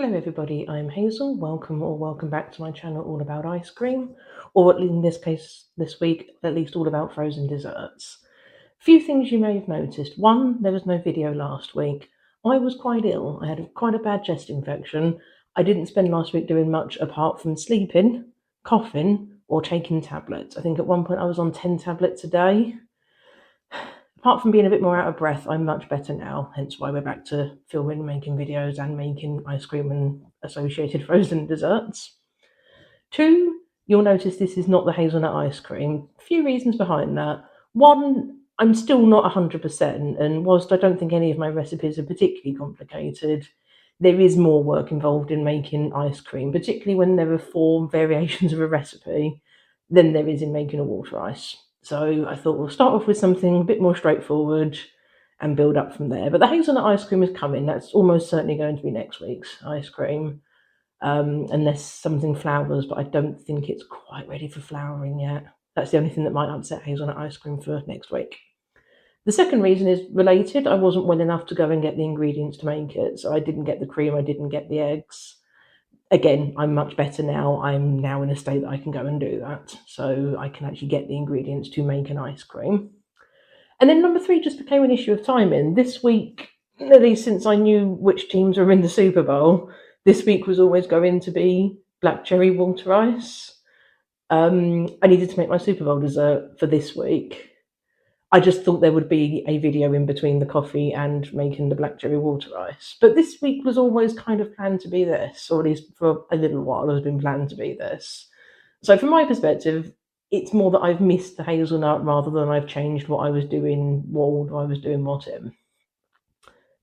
Hello everybody, I'm Hazel. Welcome back to my channel all about ice cream, or in this case this week at least all about frozen desserts. A few things you may have noticed. One, there was no video last week. I was quite ill. I had quite a bad chest infection. I didn't spend last week doing much apart from sleeping, coughing, or taking tablets. I think at one point I was on 10 tablets a day. Apart from being a bit more out of breath, I'm much better now, hence why we're back to filming, making videos and making ice cream and associated frozen desserts. Two, you'll notice this is not the hazelnut ice cream. A few reasons behind that. One, I'm still not 100%, and whilst I don't think any of my recipes are particularly complicated, there is more work involved in making ice cream, particularly when there are 4 variations of a recipe, than there is in making a water ice. So I thought we'll start off with something a bit more straightforward and build up from there. But the hazelnut ice cream is coming. That's almost certainly going to be next week's ice cream, unless something flowers, but I don't think it's quite ready for flowering yet. That's the only thing that might upset hazelnut ice cream for next week. The second reason is related. I wasn't well enough to go and get the ingredients to make it, so I didn't get the cream, I didn't get the eggs. Again, I'm much better now. I'm now in a state that I can go and do that. So I can actually get the ingredients to make an ice cream. And then number 3 just became an issue of timing. This week, at least since I knew which teams were in the Super Bowl, this week was always going to be black cherry water ice. I needed to make my Super Bowl dessert for this week. I just thought there would be a video in between the coffee and making the black cherry water ice. But this week was always kind of planned to be this, or at least for a little while has been planned to be this. So from my perspective, it's more that I've missed the hazelnut rather than I've changed what I was doing, what order I was doing what in.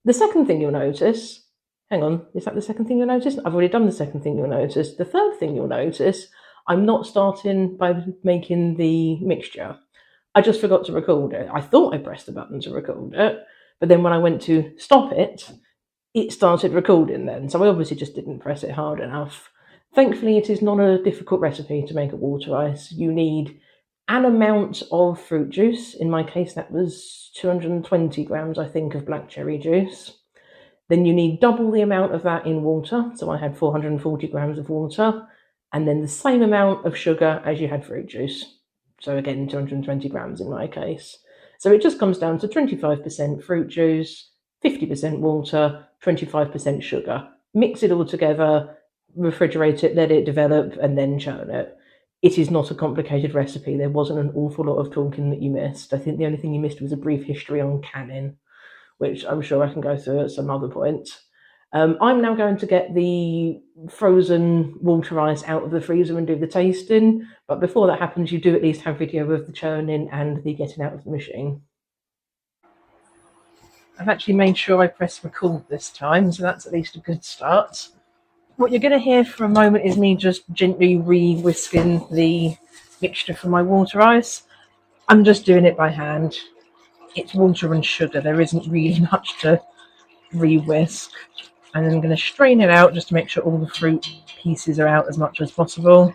The second thing you'll notice, hang on, is that the second thing you'll notice? I've already done the second thing you'll notice. The third thing you'll notice, I'm not starting by making the mixture. I just forgot to record it. I thought I pressed the button to record it, but then when I went to stop it, it started recording then. So I obviously just didn't press it hard enough. Thankfully, it is not a difficult recipe to make a water ice. You need an amount of fruit juice. In my case, that was 220 grams, I think, of black cherry juice. Then you need double the amount of that in water. So I had 440 grams of water, and then the same amount of sugar as you had fruit juice. So again, 220 grams in my case. So it just comes down to 25% fruit juice, 50% water, 25% sugar. Mix it all together, refrigerate it, let it develop, and then churn it. It is not a complicated recipe. There wasn't an awful lot of talking that you missed. I think the only thing you missed was a brief history on canning, which I'm sure I can go through at some other point. I'm now going to get the frozen water ice out of the freezer and do the tasting, but before that happens, you do at least have video of the churning and the getting out of the machine. I've actually made sure I press record this time, so that's at least a good start. What you're going to hear for a moment is me just gently re-whisking the mixture from my water ice. I'm just doing it by hand. It's water and sugar. There isn't really much to re-whisk. And then I'm going to strain it out just to make sure all the fruit pieces are out as much as possible.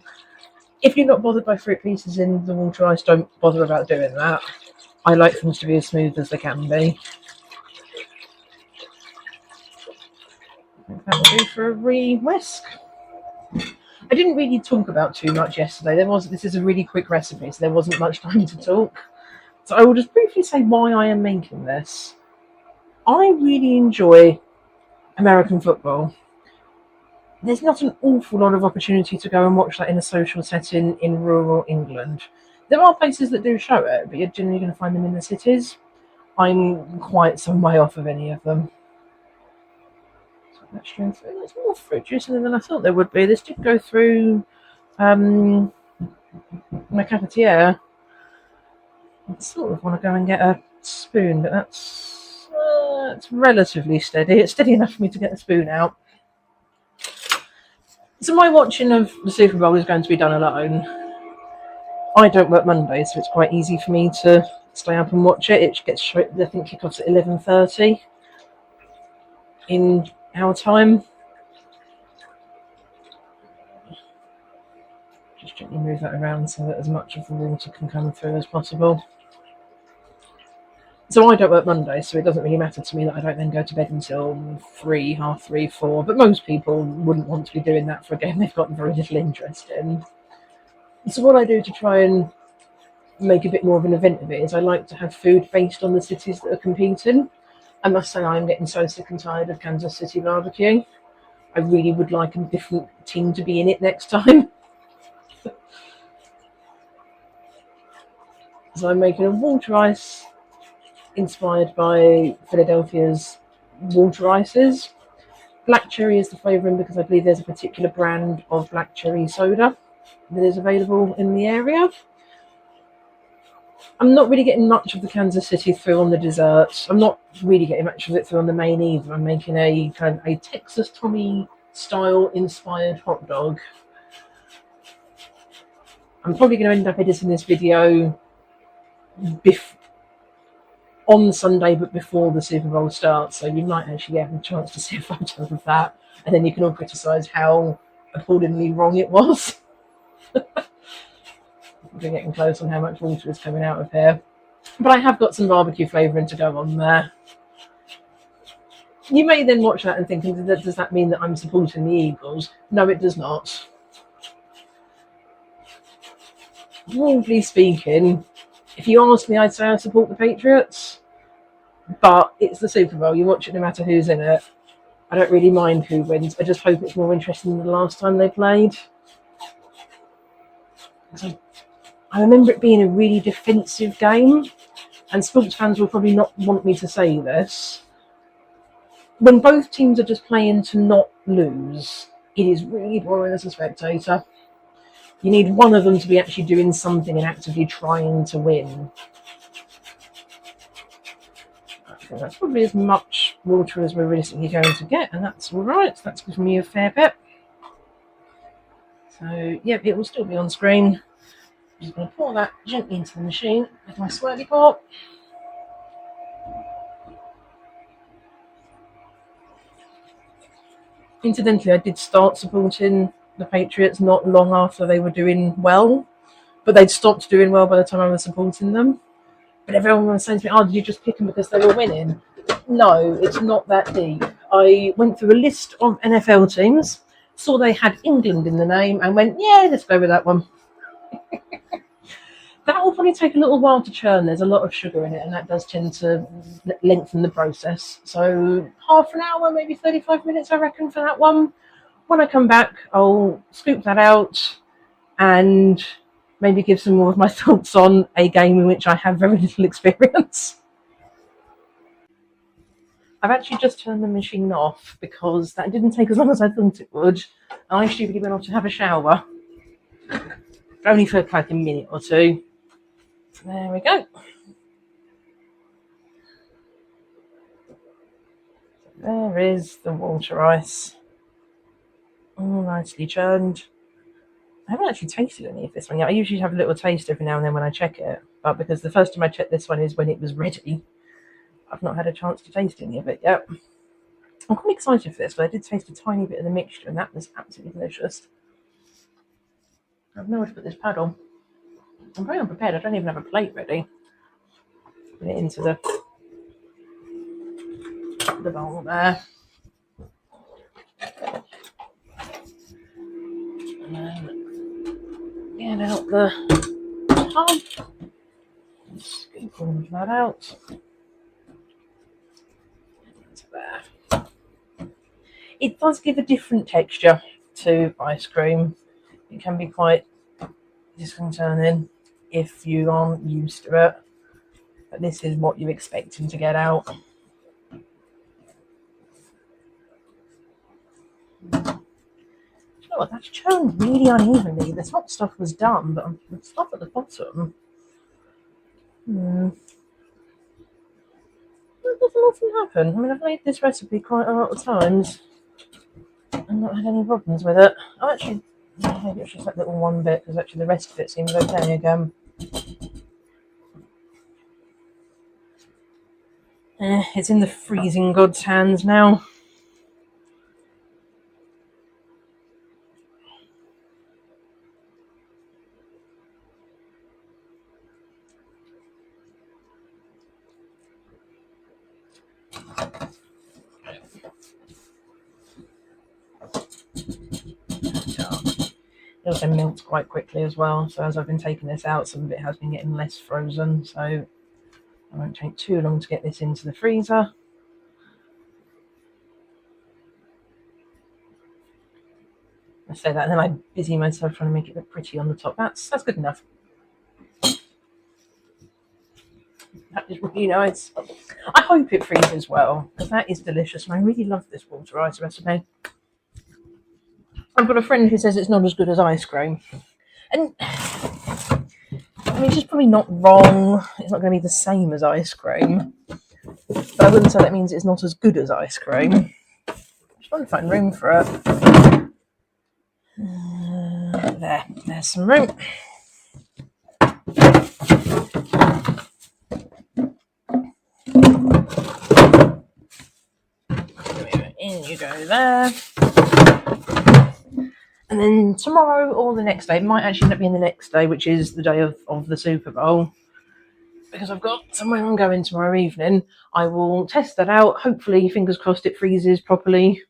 If you're not bothered by fruit pieces in the water ice, don't bother about doing that. I like things to be as smooth as they can be. That will do for a re-whisk. I didn't really talk about too much yesterday. This is a really quick recipe, so there wasn't much time to talk. So I will just briefly say why I am making this. I really enjoy American football. There's not an awful lot of opportunity to go and watch that in a social setting in rural England. There are places that do show it, but you're generally going to find them in the cities. I'm quite some way off of any of them. So that's going through. There's more fruit juice than I thought there would be. This did go through my cafetiere. I sort of want to go and get a spoon, but that's it's relatively steady. It's steady enough for me to get the spoon out. So my watching of the Super Bowl is going to be done alone. I don't work Mondays, so it's quite easy for me to stay up and watch it. It gets, I think, kickoffs at 11:30 in our time. Just gently move that around so that as much of the water can come through as possible. So I don't work Mondays, so it doesn't really matter to me that I don't then go to bed until 3, half 3, 4. But most people wouldn't want to be doing that for a game they've got very little interest in. So what I do to try and make a bit more of an event of it is I like to have food based on the cities that are competing. I must say I am getting so sick and tired of Kansas City barbecue. I really would like a different team to be in it next time. So I'm making a water ice inspired by Philadelphia's water ices. Black cherry is the flavouring because I believe there's a particular brand of black cherry soda that is available in the area. I'm not really getting much of the Kansas City through on the desserts. I'm not really getting much of it through on the main either. I'm making a kind of a Texas Tommy style inspired hot dog. I'm probably going to end up editing this video on Sunday, but before the Super Bowl starts, so you might actually have a chance to see a photo of that, and then you can all criticise how appallingly wrong it was. We're getting close on how much water is coming out of here. But I have got some barbecue flavouring to go on there. You may then watch that and think, does that mean that I'm supporting the Eagles? No, it does not. Broadly speaking, if you ask me, I'd say I support the Patriots. But it's the Super Bowl. You watch it no matter who's in it. I don't really mind who wins. I just hope it's more interesting than the last time they played. I remember it being a really defensive game, and sports fans will probably not want me to say this. When both teams are just playing to not lose, it is really boring as a spectator. You need one of them to be actually doing something and actively trying to win. I think that's probably as much water as we're realistically going to get, and that's all right. That's given me a fair bit. So, yeah, it will still be on screen. I'm just going to pour that gently into the machine with my swirly pot. Incidentally, I did start supporting the Patriots not long after they were doing well, but they'd stopped doing well by the time I was supporting them. But everyone was saying to me, oh, did you just pick them because they were winning? No, it's not that deep. I went through a list of NFL teams, saw they had England in the name, and went, yeah, let's go with that one. That will probably take a little while to churn. There's a lot of sugar in it, and that does tend to lengthen the process. So half an hour, maybe 35 minutes, I reckon, for that one. When I come back, I'll scoop that out and maybe give some more of my thoughts on a game in which I have very little experience. I've actually just turned the machine off because that didn't take as long as I thought it would. I stupidly went off to have a shower. Only for like a minute or two. There we go. There is the water ice. All nicely churned. I haven't actually tasted any of this one yet. I usually have a little taste every now and then when I check it. But because the first time I checked this one is when it was ready, I've not had a chance to taste any of it yet. I'm quite excited for this, but I did taste a tiny bit of the mixture, and that was absolutely delicious. I've nowhere to put this paddle. I'm very unprepared. I don't even have a plate ready. Put it into the bowl there. And then get out the tub. Scoop all of that out. Into there. It does give a different texture to ice cream. It can be quite disconcerting if you aren't used to it. But this is what you're expecting to get out. You know what, that's churned really unevenly. The top stuff was done, but the stuff at the bottom. That doesn't often happen. I mean, I've made this recipe quite a lot of times and not had any problems with it. Oh, actually, maybe it's just that little one bit, because actually the rest of it seems okay again. It's in the freezing god's hands now. It also melts quite quickly as well. So as I've been taking this out, some of it has been getting less frozen. So it won't take too long to get this into the freezer. I say that and then I busy myself trying to make it look pretty on the top. That's good enough. That is really nice. I hope it freezes well, because that is delicious, and I really love this water ice recipe. I've got a friend who says it's not as good as ice cream, and I mean, she's probably not wrong. It's not going to be the same as ice cream, but I wouldn't say that means it's not as good as ice cream. Just trying to find room for it. There's some room. In you go there. And then tomorrow or the next day, might actually end up being the next day, which is the day of the Super Bowl, because I've got somewhere I'm going tomorrow evening. I will test that out. Hopefully, fingers crossed, it freezes properly.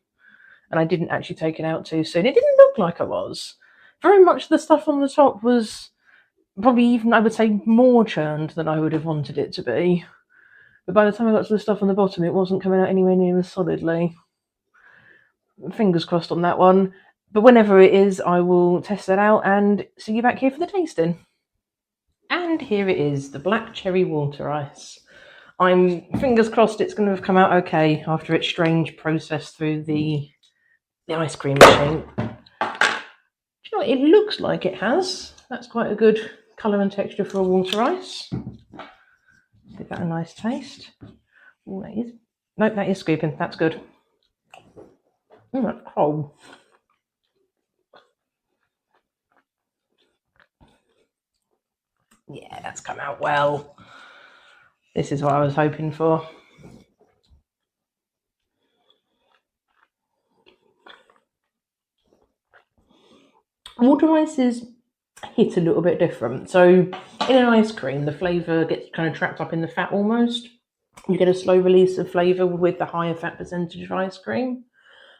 And I didn't actually take it out too soon. It didn't look like I was. Very much the stuff on the top was probably even, I would say, more churned than I would have wanted it to be. But by the time I got to the stuff on the bottom, it wasn't coming out anywhere near as solidly. Fingers crossed on that one. But whenever it is, I will test that out and see you back here for the tasting. And here it is, the black cherry water ice. I'm fingers crossed it's going to have come out okay after its strange process through the ice cream machine. Do you know what? It looks like it has. That's quite a good colour and texture for a water ice. Give that a nice taste. Oh, that is. Nope, that is scooping. That's good. That's cold. Yeah, that's come out well. This is what I was hoping for. Water ices hit a little bit different. So in an ice cream, the flavour gets kind of trapped up in the fat almost. You get a slow release of flavour with the higher fat percentage of ice cream.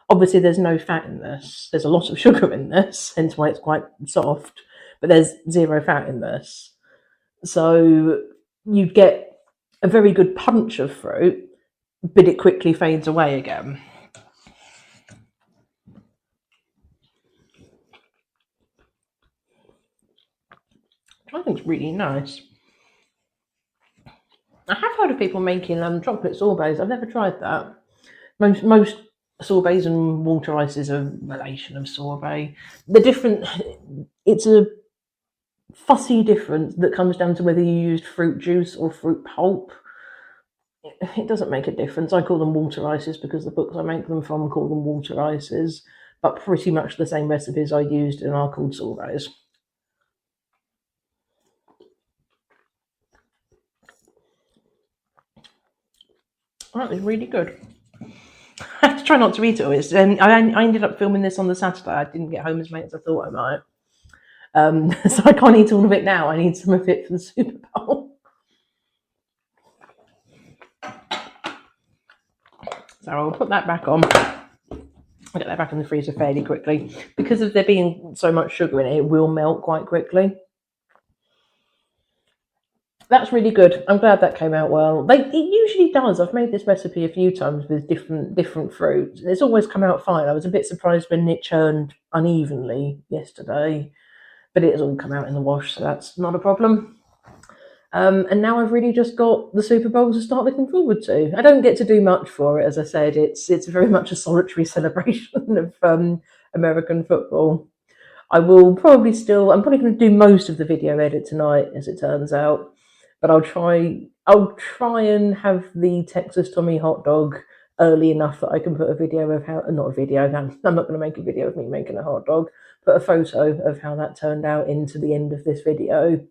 Obviously, there's no fat in this. There's a lot of sugar in this, hence why it's quite soft. But there's zero fat in this. So you get a very good punch of fruit, but it quickly fades away again. I think it's really nice. I have heard of people making chocolate sorbets. I've never tried that. Most sorbets and water ices are a relation of sorbet. The different, it's a fussy difference that comes down to whether you used fruit juice or fruit pulp. It doesn't make a difference. I call them water ices because the books I make them from call them water ices, but pretty much the same recipes I used in are called sorbets. That was really good. I have to try not to eat it all. I ended up filming this on the Saturday. I didn't get home as late as I thought I might. So I can't eat all of it now. I need some of it for the Super Bowl. So I'll put that back on. I'll get that back in the freezer fairly quickly. Because of there being so much sugar in it, it will melt quite quickly. That's really good. I'm glad that came out well. It usually does. I've made this recipe a few times with different fruits. It's always come out fine. I was a bit surprised when it churned unevenly yesterday, but it has all come out in the wash, so that's not a problem. And now I've really just got the Super Bowl to start looking forward to. I don't get to do much for it, as I said. It's very much a solitary celebration of American football. I'm probably going to do most of the video edit tonight, as it turns out. But I'll try and have the Texas Tommy hot dog early enough that I can put a video of I'm not going to make a video of me making a hot dog, put a photo of how that turned out into the end of this video.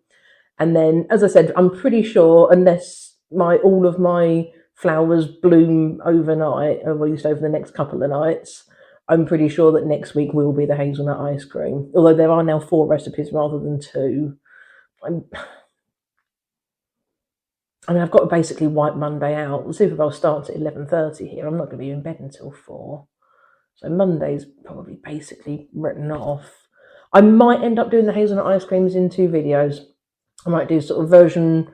And then, as I said, I'm pretty sure, unless all of my flowers bloom overnight, or at least over the next couple of nights, I'm pretty sure that next week will be the hazelnut ice cream. Although there are now 4 recipes rather than 2. I've got to basically wipe Monday out. The Super Bowl starts at 11:30 here. I'm not going to be in bed until 4. So Monday's probably basically written off. I might end up doing the hazelnut ice creams in 2 videos. I might do sort of version.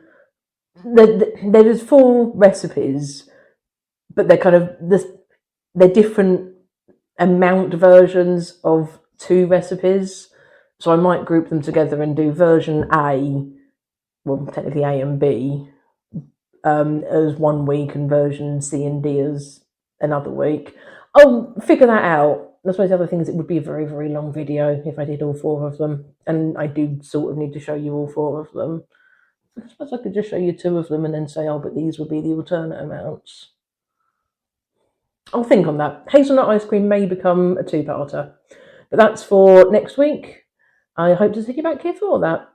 There's 4 recipes, but they're kind of they're different amount versions of 2 recipes. So I might group them together and do version A, well, technically A and B, as 1 week, and version C and D as another week. I'll figure that out. I suppose the other thing is it would be a very, very long video if I did all 4 of them, and I do sort of need to show you all 4 of them. I suppose I could just show you 2 of them and then say, oh, but these would be the alternate amounts. I'll think on that. Hazelnut ice cream may become a 2-parter, but that's for next week. I hope to see you back here for that.